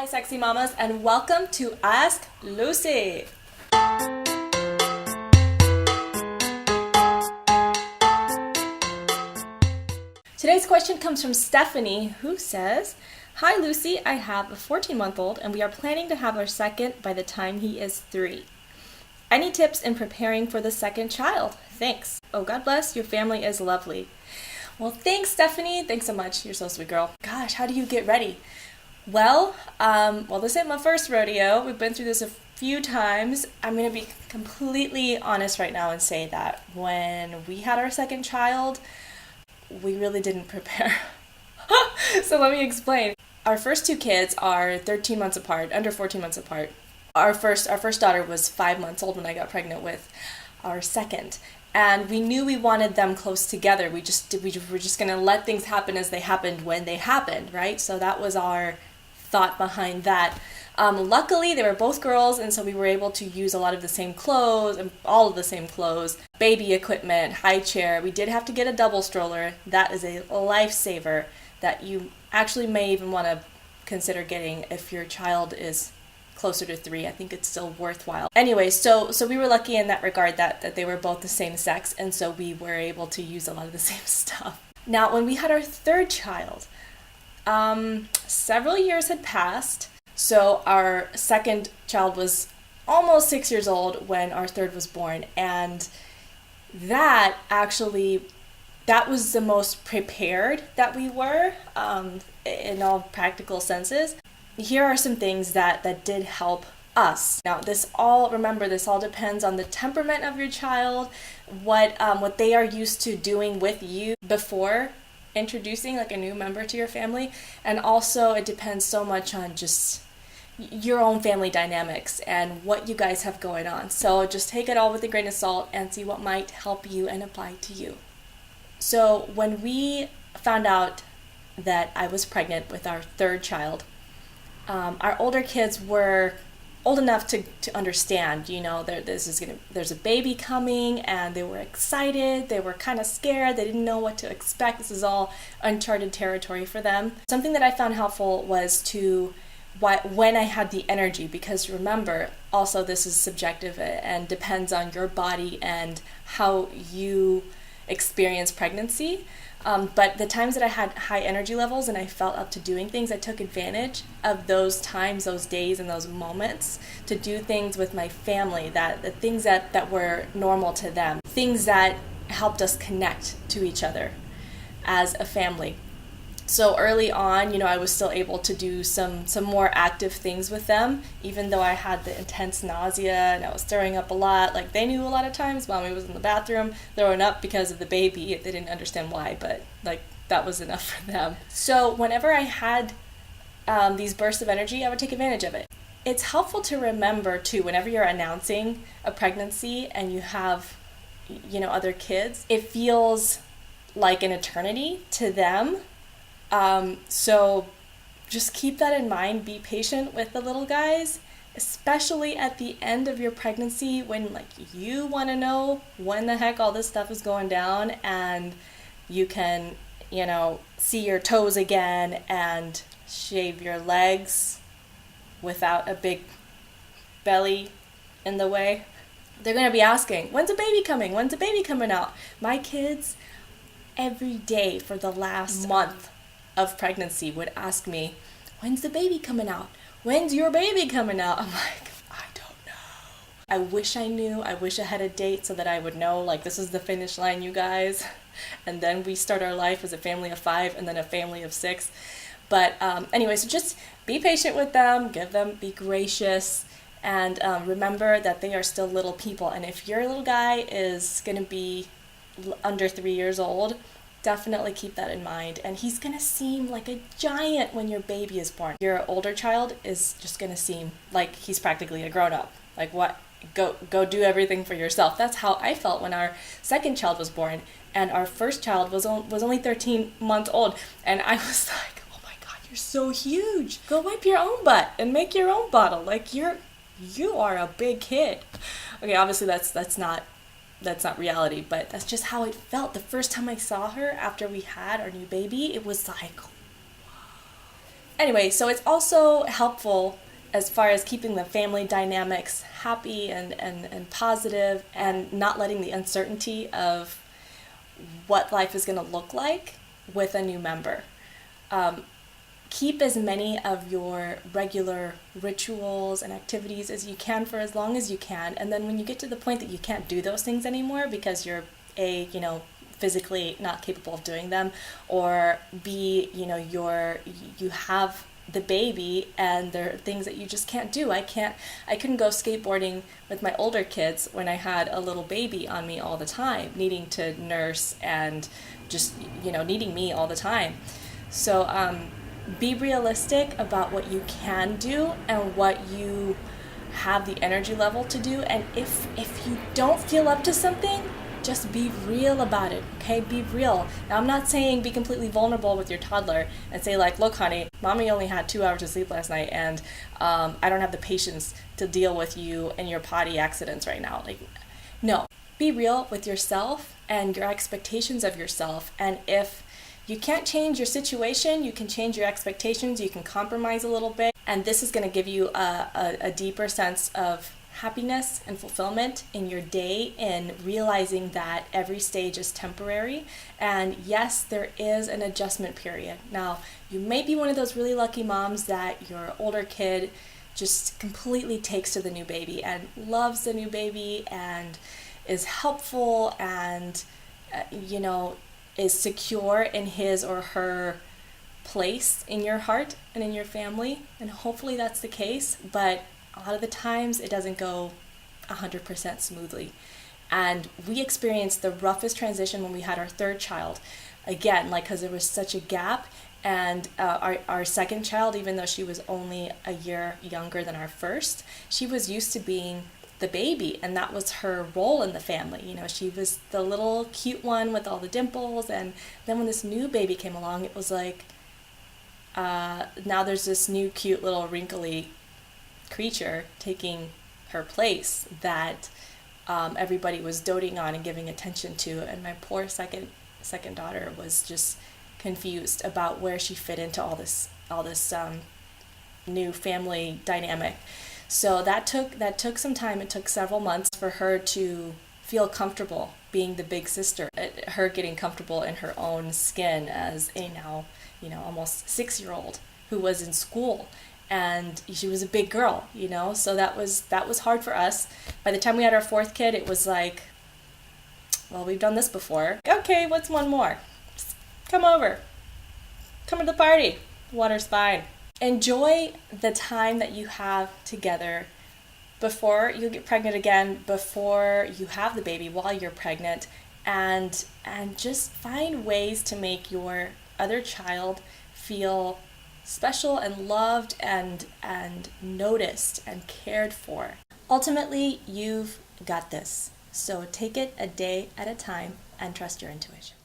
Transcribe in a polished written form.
Hi, sexy mamas, and welcome to Ask Lucy. Today's question comes from Stephanie, who says, "Hi Lucy, I have a 14-month-old and we are planning to have our second by the time he is 3. Any tips in preparing for the second child? Thanks. Oh, God bless, your family is lovely." Well, thanks, Stephanie. Thanks so much. You're so sweet, girl. Gosh, how do you get ready? Well, this ain't my first rodeo. We've been through this a few times. I'm going to be completely honest right now and say that when we had our second child, we really didn't prepare. So let me explain. Our first two kids are 13 months apart, under 14 months apart. Our first daughter was 5 months old when I got pregnant with our second. And we knew we wanted them close together. We were just going to let things happen as they happened when they happened, right? So that was our thought behind that. Luckily, they were both girls, and so we were able to use a lot of the same clothes, and all of the same clothes, baby equipment, high chair. We did have to get a double stroller. That is a lifesaver that you actually may even want to consider getting if your child is closer to 3. I think it's still worthwhile. Anyway, so we were lucky in that regard that they were both the same sex, and so we were able to use a lot of the same stuff. Now, when we had our third child, several years had passed. So our second child was almost 6 years old when our third was born, and that was the most prepared that we were in all practical senses. Here are some things that did help us. Now, this all depends on the temperament of your child, what they are used to doing with you before introducing like a new member to your family, and also it depends so much on just your own family dynamics and what you guys have going on. So just take it all with a grain of salt and see what might help you and apply to you. So when we found out that I was pregnant with our third child, our older kids were old enough to understand, there's a baby coming, and they were excited, they were kind of scared, they didn't know what to expect. This is all uncharted territory for them. Something that I found helpful was when I had the energy, because remember, also this is subjective and depends on your body and how you experience pregnancy. But the times that I had high energy levels and I felt up to doing things, I took advantage of those times, those days, and those moments to do things with my family, the things that were normal to them, things that helped us connect to each other as a family. So early on, I was still able to do some more active things with them, even though I had the intense nausea and I was throwing up a lot. Like, they knew a lot of times Mommy was in the bathroom throwing up because of the baby. They didn't understand why, but that was enough for them. So whenever I had these bursts of energy, I would take advantage of it. It's helpful to remember too, whenever you're announcing a pregnancy and you have, other kids, it feels like an eternity to them. So just keep that in mind. Be patient with the little guys, especially at the end of your pregnancy when you want to know when the heck all this stuff is going down, and you can, see your toes again and shave your legs without a big belly in the way. They're going to be asking, when's the baby coming? When's the baby coming out? My kids every day for the last month of pregnancy would ask me, when's the baby coming out? When's your baby coming out? I'm like, I don't know. I wish I knew. I wish I had a date so that I would know, this is the finish line, you guys. And then we start our life as a family of 5 and then a family of 6. But anyway, so just be patient with them, be gracious, and remember that they are still little people. And if your little guy is going to be under 3 years old, definitely keep that in mind. And he's going to seem like a giant when your baby is born. Your older child is just going to seem like he's practically a grown-up. What? Go do everything for yourself. That's how I felt when our second child was born. And our first child was only 13 months old. And I was like, oh my God, you're so huge. Go wipe your own butt and make your own bottle. You are a big kid. Okay, obviously that's not reality, but that's just how it felt. The first time I saw her after we had our new baby, it was like, wow. Anyway, so it's also helpful as far as keeping the family dynamics happy and positive, and not letting the uncertainty of what life is going to look like with a new member. Keep as many of your regular rituals and activities as you can for as long as you can. And then when you get to the point that you can't do those things anymore because you're physically not capable of doing them, or B, you have the baby and there are things that you just can't do. I couldn't go skateboarding with my older kids when I had a little baby on me all the time, needing to nurse and just, needing me all the time. So be realistic about what you can do and what you have the energy level to do. And if you don't feel up to something, just be real about it, okay? Be real. Now, I'm not saying be completely vulnerable with your toddler and say like, look, honey, mommy only had 2 hours of sleep last night, and I don't have the patience to deal with you and your potty accidents right now. Like, no. Be real with yourself and your expectations of yourself. And if you can't change your situation, you can change your expectations, you can compromise a little bit, and this is going to give you a deeper sense of happiness and fulfillment in your day, in realizing that every stage is temporary. And yes, there is an adjustment period. Now, you may be one of those really lucky moms that your older kid just completely takes to the new baby and loves the new baby and is helpful and, is secure in his or her place in your heart and in your family. And hopefully that's the case, but a lot of the times it doesn't go 100% smoothly. And we experienced the roughest transition when we had our third child. Again, because there was such a gap. And our second child, even though she was only a year younger than our first, she was used to being the baby, and that was her role in the family. She was the little cute one with all the dimples. And then when this new baby came along, it was like, now there's this new cute little wrinkly creature taking her place that everybody was doting on and giving attention to. And my poor second daughter was just confused about where she fit into all this new family dynamic. So that took some time. It took several months for her to feel comfortable being the big sister, her getting comfortable in her own skin as a now almost 6-year-old who was in school. And she was a big girl, so that was hard for us. By the time we had our fourth kid, it was like, well, we've done this before. Okay, what's one more? Just come over. Come to the party. Water's fine. Enjoy the time that you have together before you get pregnant again, before you have the baby, while you're pregnant, and just find ways to make your other child feel special and loved and noticed and cared for. Ultimately, you've got this. So take it a day at a time and trust your intuition.